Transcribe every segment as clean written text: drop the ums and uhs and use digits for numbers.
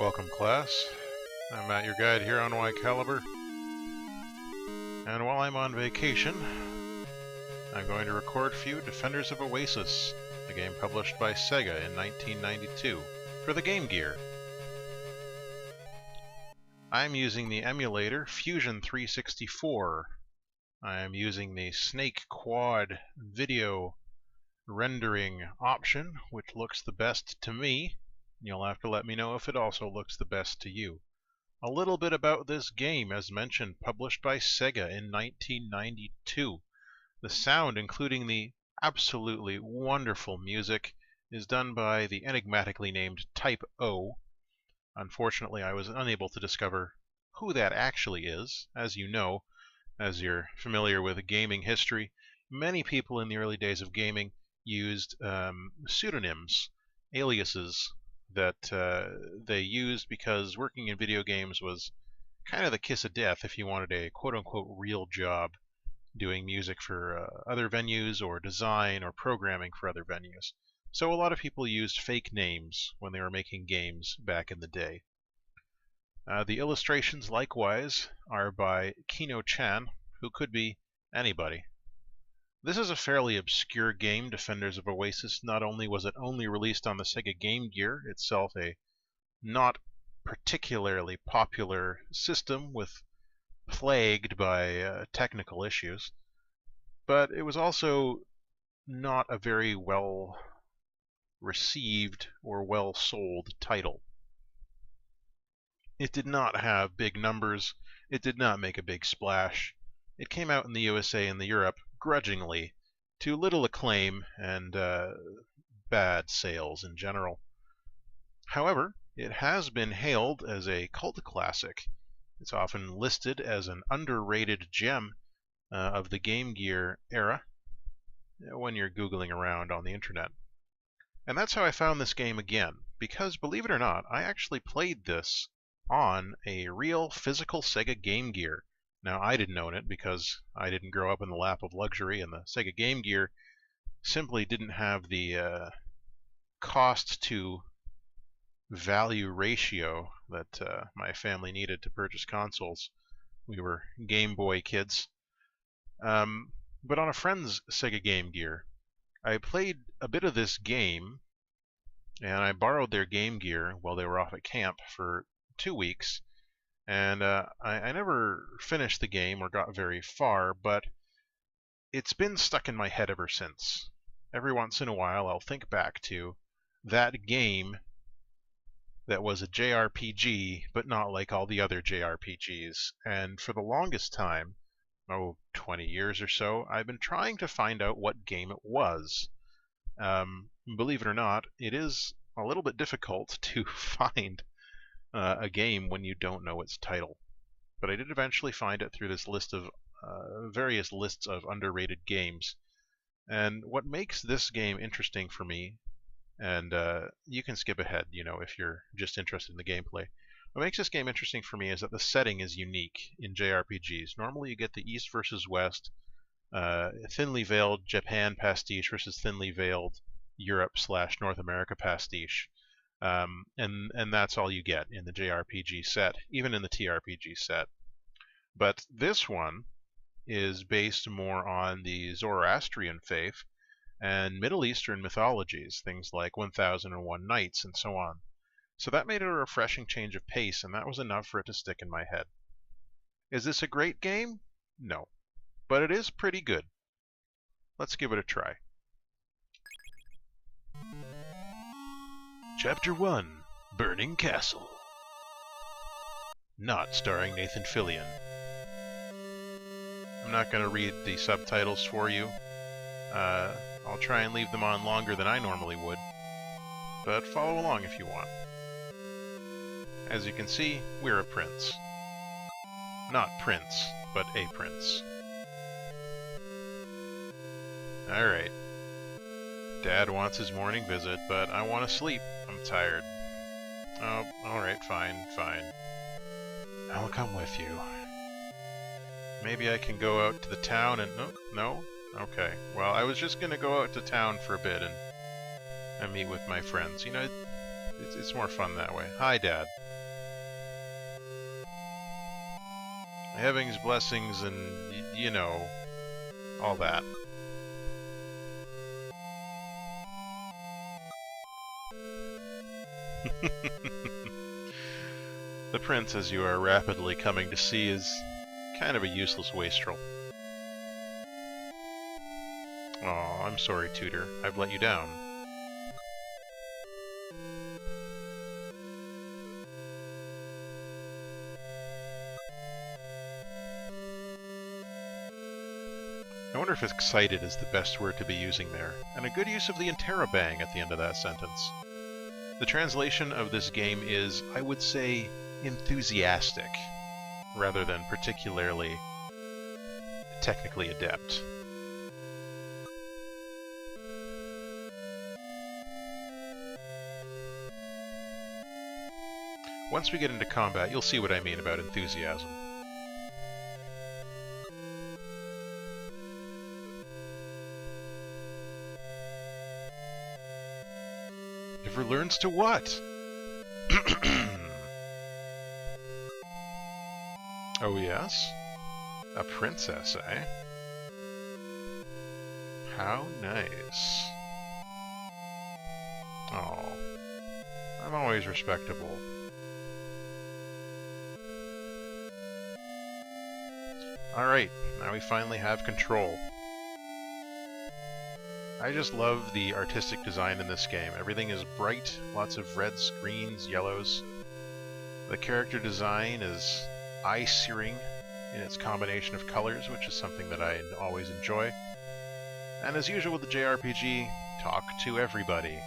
Welcome, class. I'm Matt, your guide here on Y Caliber. And while I'm on vacation, I'm going to record for you Defenders of Oasis, a game published by Sega in 1992 for the Game Gear. I'm using the emulator Fusion 364. I'm using the Snake Quad video rendering option, which looks the best to me. You'll have to let me know if it also looks the best to you. A little bit about this game, as mentioned, published by Sega in 1992. The sound, including the absolutely wonderful music, is done by the enigmatically named Type O. Unfortunately, I was unable to discover who that actually is. As you know, as you're familiar with gaming history, many people in the early days of gaming used pseudonyms, aliases, that they used because working in video games was kind of the kiss of death if you wanted a quote-unquote real job doing music for other venues or design or programming for other venues. So a lot of people used fake names when they were making games back in the day. The illustrations, likewise, are by Kino-chan, who could be anybody. This is a fairly obscure game, Defenders of Oasis. Not only was it only released on the Sega Game Gear, itself a not particularly popular system with plagued by technical issues, but it was also not a very well received or well sold title. It did not have big numbers, it did not make a big splash. It came out in the USA and the Europe grudgingly, to little acclaim and bad sales in general. However, it has been hailed as a cult classic. It's often listed as an underrated gem of the Game Gear era when you're Googling around on the internet. And that's how I found this game again, because believe it or not, I actually played this on a real physical Sega Game Gear. Now, I didn't own it because I didn't grow up in the lap of luxury, and the Sega Game Gear simply didn't have the cost to value ratio that my family needed to purchase consoles. We were Game Boy kids. But on a friend's Sega Game Gear, I played a bit of this game, and I borrowed their Game Gear while they were off at camp for 2 weeks. And I never finished the game or got very far, but it's been stuck in my head ever since. Every once in a while, I'll think back to that game that was a JRPG, but not like all the other JRPGs. And for the longest time, 20 years or so, I've been trying to find out what game it was. Believe it or not, it is a little bit difficult to find a game when you don't know its title. But I did eventually find it through this list of various lists of underrated games. And what makes this game interesting for me, and you can skip ahead, if you're just interested in the gameplay. What makes this game interesting for me is that the setting is unique in JRPGs. Normally you get the East versus West, thinly veiled Japan pastiche versus thinly veiled Europe/North America pastiche. And that's all you get in the JRPG set, even in the TRPG set. But this one is based more on the Zoroastrian faith and Middle Eastern mythologies, things like 1001 Nights and so on. So that made it a refreshing change of pace, and that was enough for it to stick in my head. Is this a great game? No. But it is pretty good. Let's give it a try. Chapter 1, Burning Castle. Not starring Nathan Fillion. I'm not going to read the subtitles for you. I'll try and leave them on longer than I normally would, but follow along if you want. As you can see, we're a prince. Not Prince, but a prince. Alright. Dad wants his morning visit, but I want to sleep. I'm tired. Oh, alright, fine. I'll come with you. Maybe I can go out to the town and... No? Okay. Well, I was just going to go out to town for a bit and meet with my friends. It's more fun that way. Hi, Dad. Having his blessings and, you know, all that. The prince, as you are rapidly coming to see, is kind of a useless wastrel. Aw, I'm sorry, Tutor. I've let you down. I wonder if excited is the best word to be using there, and a good use of the interrobang at the end of that sentence. The translation of this game is, I would say, enthusiastic, rather than particularly technically adept. Once we get into combat, you'll see what I mean about enthusiasm. Never learns to what? Oh yes? A princess, eh? How nice. Oh, I'm always respectable. Alright, now we finally have control. I just love the artistic design in this game. Everything is bright, lots of reds, greens, yellows. The character design is eye-searing in its combination of colors, which is something that I always enjoy. And as usual with the JRPG, talk to everybody.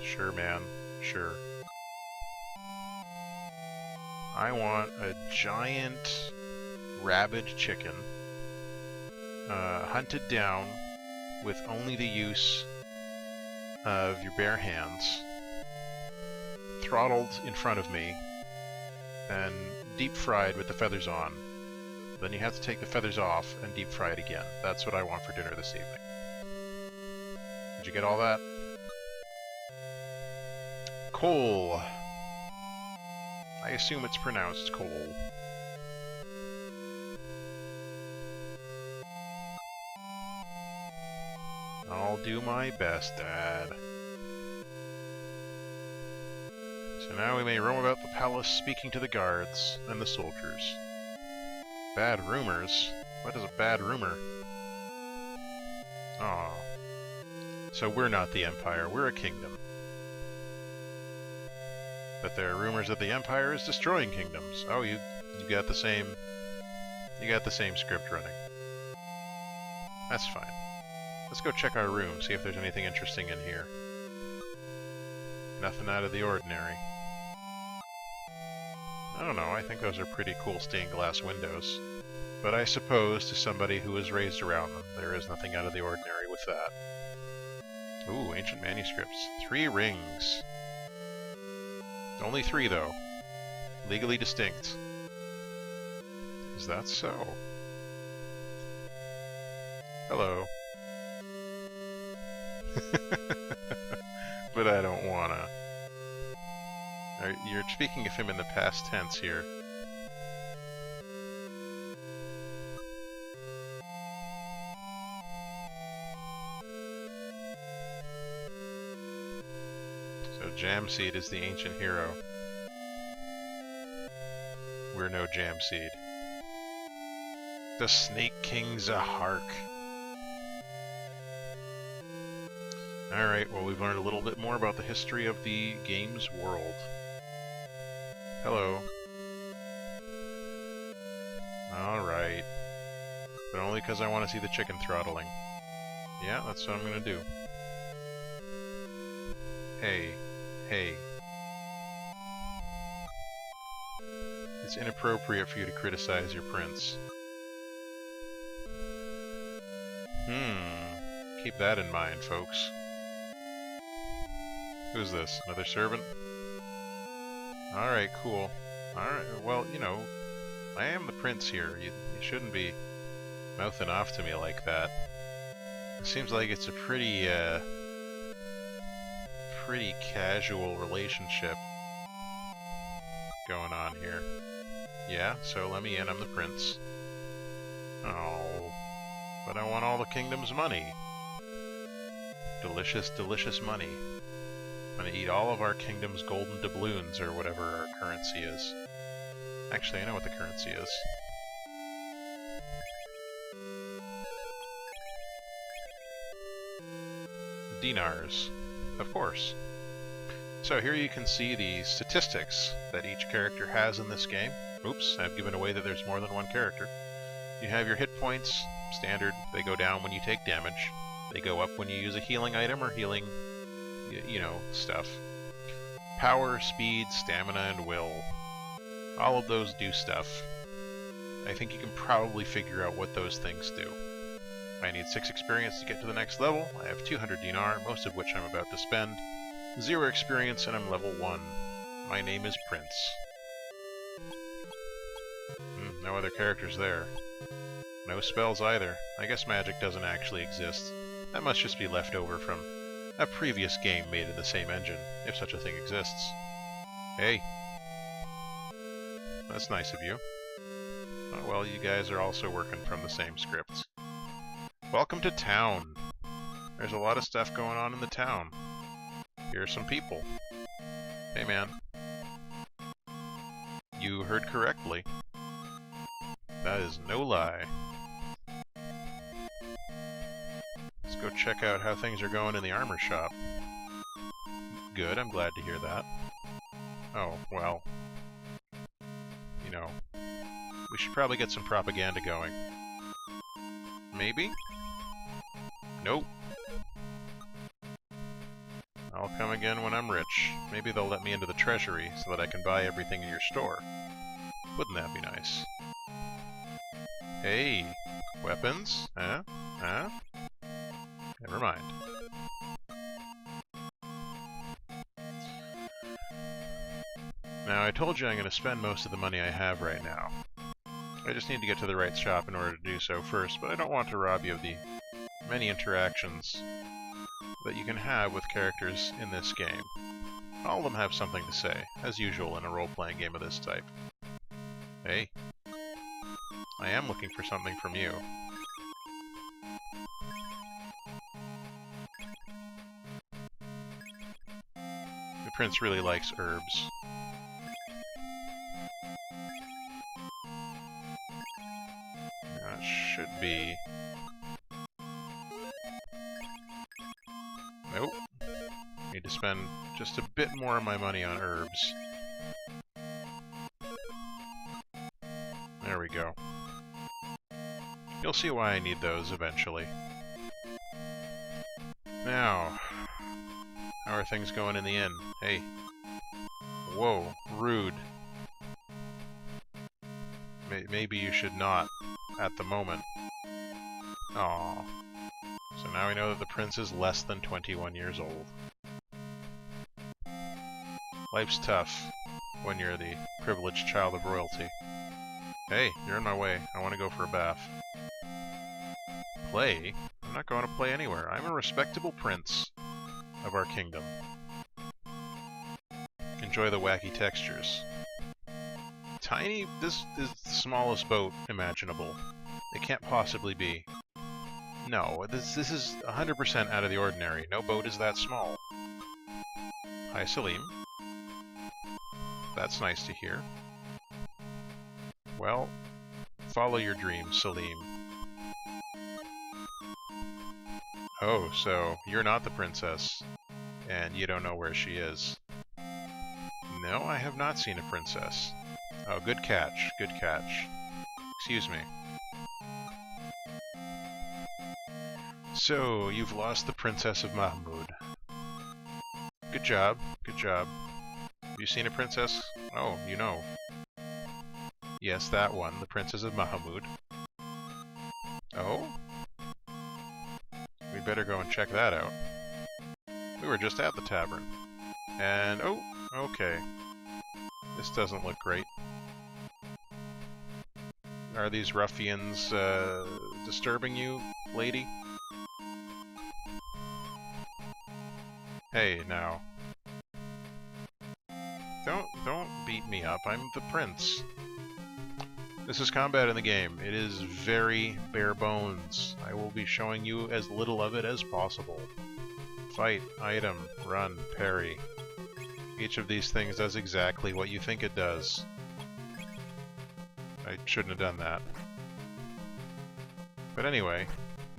Sure, man. Sure. I want a giant rabid chicken, hunted down with only the use of your bare hands, throttled in front of me, and deep fried with the feathers on. Then you have to take the feathers off and deep fry it again. That's what I want for dinner this evening. Did you get all that? Coal. I assume it's pronounced coal. I'll do my best, Dad. So now we may roam about the palace speaking to the guards and the soldiers. Bad rumors? What is a bad rumor? Aw. So we're not the Empire, we're a kingdom. But there are rumors that the Empire is destroying kingdoms. Oh, you got the same script running. That's fine. Let's go check our room, see if there's anything interesting in here. Nothing out of the ordinary. I don't know, I think those are pretty cool stained glass windows. But I suppose, to somebody who was raised around them, there is nothing out of the ordinary with that. Ooh, ancient manuscripts. 3 rings. Only 3, though. Legally distinct. Is that so? Hello. But I don't wanna. You're speaking of him in the past tense here. So Jamseed is the ancient hero. We're no Jamseed. The Snake King Zahark. Alright, well we've learned a little bit more about the history of the game's world. Hello. Alright. But only because I want to see the chicken throttling. Yeah, that's what I'm gonna do. Hey. Hey. It's inappropriate for you to criticize your prince. Keep that in mind, folks. Who's this? Another servant? Alright, cool. Alright, well, you know, I am the prince here. You shouldn't be mouthing off to me like that. It seems like it's a pretty pretty casual relationship going on here. Yeah, so let me in, I'm the prince. Oh, but I want all the kingdom's money. Delicious, delicious money. I'm gonna eat all of our kingdom's golden doubloons, or whatever our currency is. Actually, I know what the currency is. Dinars, of course. So here you can see the statistics that each character has in this game. Oops, I've given away that there's more than one character. You have your hit points, standard. They go down when you take damage. They go up when you use a healing item or healing, you know, stuff. Power, speed, stamina, and will. All of those do stuff. I think you can probably figure out what those things do. I need 6 experience to get to the next level. I have 200 dinar, most of which I'm about to spend. 0 experience and I'm level 1. My name is Prince. No other characters there. No spells either. I guess magic doesn't actually exist. That must just be left over from a previous game made in the same engine, if such a thing exists. Hey. That's nice of you. Oh, well, you guys are also working from the same scripts. Welcome to town. There's a lot of stuff going on in the town. Here are some people. Hey, man. You heard correctly. That is no lie. Let's go check out how things are going in the armor shop. Good, I'm glad to hear that. Oh, well. You know, we should probably get some propaganda going. Maybe? Nope. I'll come again when I'm rich. Maybe they'll let me into the treasury so that I can buy everything in your store. Wouldn't that be nice? Hey, weapons? Huh? Huh? Never mind. Now, I told you I'm going to spend most of the money I have right now. I just need to get to the right shop in order to do so first, but I don't want to rob you of the many interactions that you can have with characters in this game. All of them have something to say, as usual in a role-playing game of this type. Hey. I am looking for something from you. The prince really likes herbs. That should be... Nope. Need to spend just a bit more of my money on herbs. There we go. You'll see why I need those eventually. Now, how are things going in the inn? Hey. Whoa, rude. Maybe you should not, at the moment. Aww. So now we know that the prince is less than 21 years old. Life's tough when you're the privileged child of royalty. Hey, you're in my way. I want to go for a bath. Play? I'm not going to play anywhere. I'm a respectable prince of our kingdom. Enjoy the wacky textures. Tiny? This is the smallest boat imaginable. It can't possibly be. No, this is 100% out of the ordinary. No boat is that small. Hi, Salim. That's nice to hear. Well, follow your dreams, Salim. Oh, so you're not the princess, and you don't know where she is. No, I have not seen a princess. Oh, good catch, good catch. Excuse me. So, you've lost the Princess of Mahmud. Good job, good job. Have you seen a princess? Oh, you know. Yes, that one, the Princess of Mahmud. Oh? We better go and check that out. We were just at the tavern. And, oh, okay. This doesn't look great. Are these ruffians, disturbing you, lady? Hey, now. beat me up. I'm the prince. This is combat in the game. It is very bare bones. I will be showing you as little of it as possible. Fight, item, run, parry. Each of these things does exactly what you think it does. I shouldn't have done that. But anyway,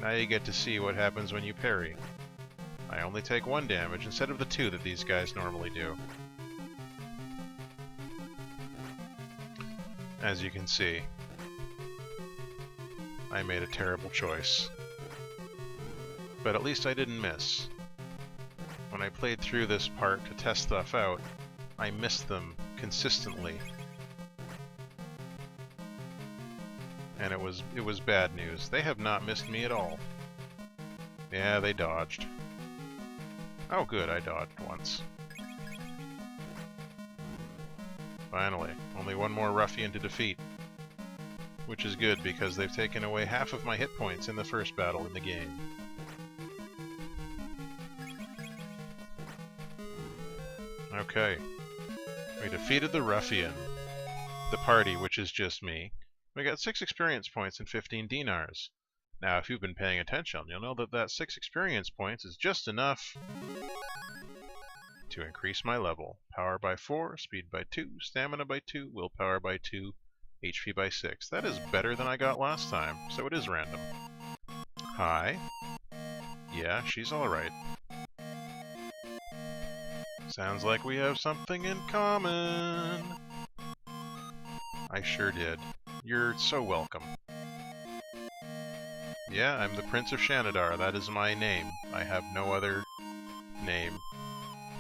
now you get to see what happens when you parry. I only take 1 damage instead of the 2 that these guys normally do. As you can see, I made a terrible choice. But at least I didn't miss. When I played through this part to test stuff out, I missed them consistently. And it was bad news. They have not missed me at all. Yeah, they dodged. Oh good, I dodged once. Finally, only 1 more ruffian to defeat. Which is good, because they've taken away half of my hit points in the first battle in the game. Okay. We defeated the ruffian. The party, which is just me. We got 6 experience points and 15 dinars. Now, if you've been paying attention, you'll know that that 6 experience points is just enough to increase my level. Power by 4, speed by 2, stamina by 2, willpower by 2, HP by 6. That is better than I got last time, so it is random. Hi. Yeah, she's alright. Sounds like we have something in common. I sure did. You're so welcome. Yeah, I'm the Prince of Shanadar. That is my name. I have no other name.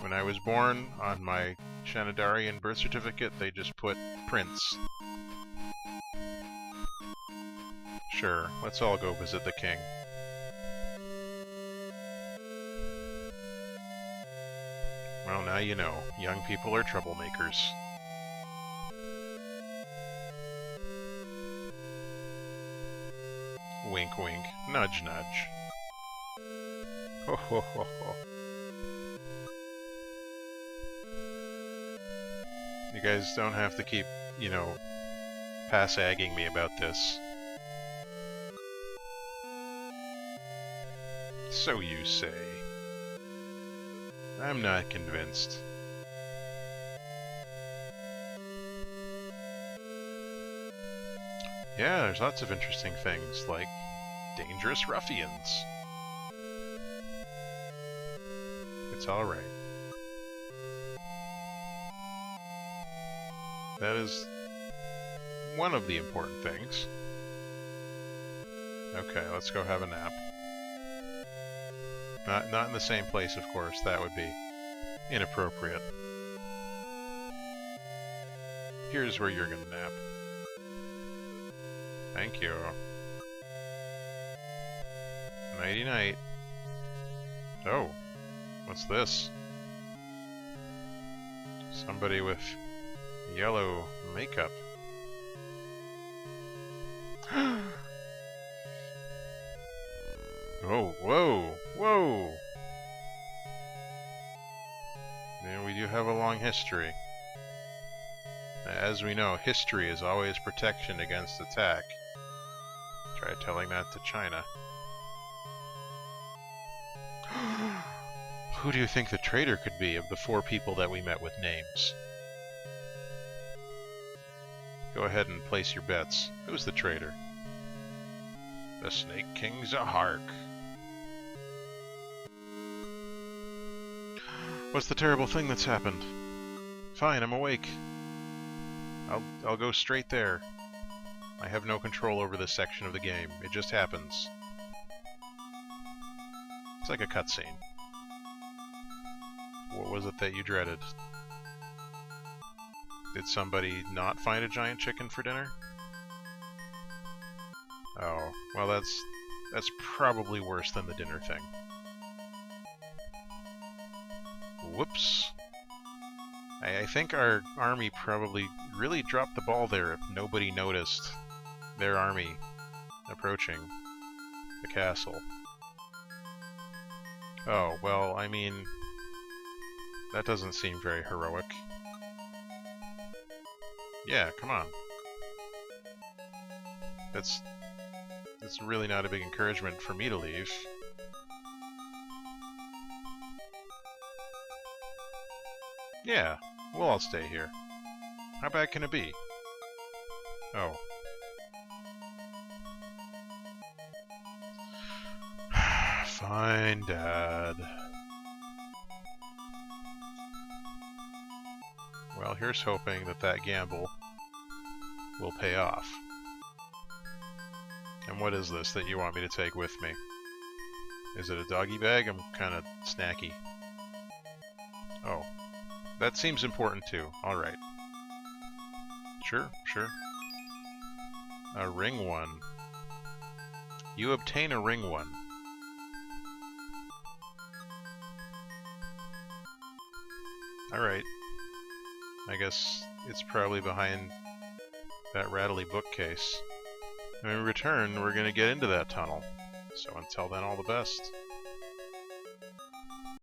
When I was born, on my Shanadarian birth certificate, they just put Prince. Sure, let's all go visit the king. Well, now you know. Young people are troublemakers. Wink wink, nudge nudge. Ho ho ho ho. You guys don't have to keep, you know, pass-agging me about this. So you say. I'm not convinced. Yeah, there's lots of interesting things, like dangerous ruffians. It's alright. That is one of the important things. Okay, let's go have a nap. Not in the same place, of course. That would be inappropriate. Here's where you're gonna nap. Thank you. Nighty night. Oh, what's this? Somebody with yellow makeup. Oh, whoa, whoa! And we do have a long history. As we know, history is always protection against attack. Try telling that to China. Who do you think the traitor could be of the 4 people that we met with names? Go ahead and place your bets. Who's the traitor? The Snake King Zahark. What's the terrible thing that's happened? Fine, I'm awake. I'll go straight there. I have no control over this section of the game. It just happens. It's like a cutscene. What was it that you dreaded? Did somebody not find a giant chicken for dinner? Oh, well that's probably worse than the dinner thing. Whoops. I think our army probably really dropped the ball there if nobody noticed their army approaching the castle. Oh, well, I mean, that doesn't seem very heroic. Yeah, come on. That's really not a big encouragement for me to leave. Yeah, we'll all stay here. How bad can it be? Oh. Fine, Dad. Well, here's hoping that that gamble will pay off. And what is this that you want me to take with me? Is it a doggy bag? I'm kind of snacky. Oh. That seems important too. Alright. Sure, sure. A ring one. You obtain a ring one. Alright. I guess it's probably behind that rattly bookcase. When we return, we're going to get into that tunnel. So until then, all the best.